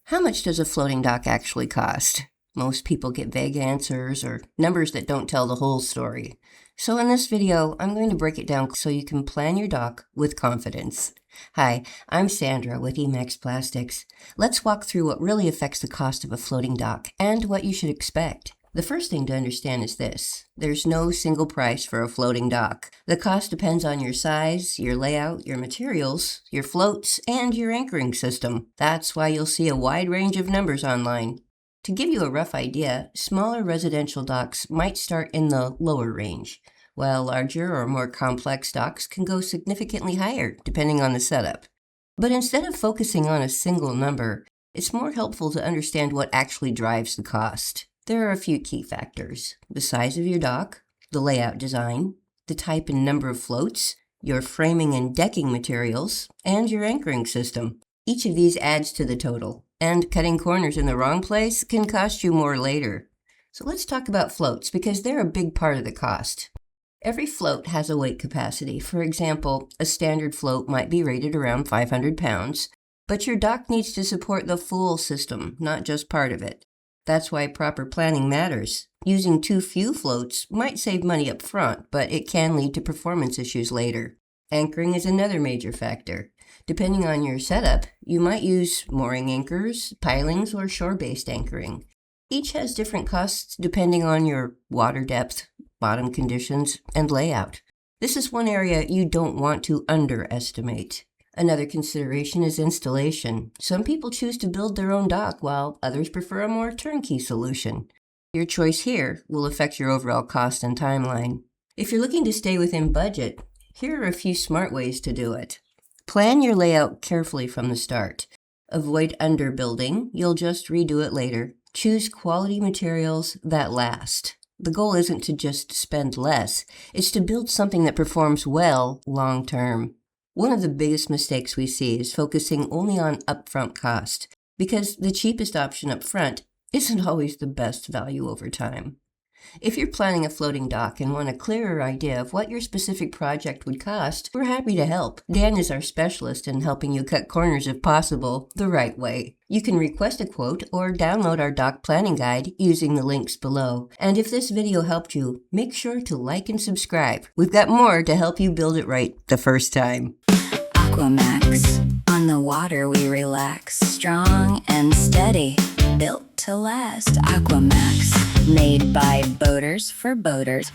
How much does a floating dock actually cost? Most people get vague answers or numbers that don't tell the whole story. So in this video, I'm going to break it down so you can plan your dock with confidence. Hi, I'm Sandra with Emax Plastics. Let's walk through what really affects the cost of a floating dock and what you should expect. The first thing to understand is this: there's no single price for a floating dock. The cost depends on your size, your layout, your materials, your floats, and your anchoring system. That's why you'll see a wide range of numbers online. To give you a rough idea, smaller residential docks might start in the lower range, while larger or more complex docks can go significantly higher, depending on the setup. But instead of focusing on a single number, it's more helpful to understand what actually drives the cost. There are a few key factors: the size of your dock, the layout design, the type and number of floats, your framing and decking materials, and your anchoring system. Each of these adds to the total, and cutting corners in the wrong place can cost you more later. So let's talk about floats, because they're a big part of the cost. Every float has a weight capacity. For example, a standard float might be rated around 500 pounds, but your dock needs to support the full system, not just part of it. That's why proper planning matters. Using too few floats might save money up front, but it can lead to performance issues later. Anchoring is another major factor. Depending on your setup, you might use mooring anchors, pilings, or shore-based anchoring. Each has different costs depending on your water depth, bottom conditions, and layout. This is one area you don't want to underestimate. Another consideration is installation. Some people choose to build their own dock, while others prefer a more turnkey solution. Your choice here will affect your overall cost and timeline. If you're looking to stay within budget, here are a few smart ways to do it. Plan your layout carefully from the start. Avoid underbuilding. You'll just redo it later. Choose quality materials that last. The goal isn't to just spend less. It's to build something that performs well long term. One of the biggest mistakes we see is focusing only on upfront cost, because the cheapest option up front isn't always the best value over time. If you're planning a floating dock and want a clearer idea of what your specific project would cost, we're happy to help. Dan is our specialist in helping you cut corners if possible, the right way. You can request a quote or download our dock planning guide using the links below. And if this video helped you, make sure to like and subscribe. We've got more to help you build it right the first time. AquaMax. On the water we relax, strong and steady, built to last. AquaMax, made by boaters for boaters.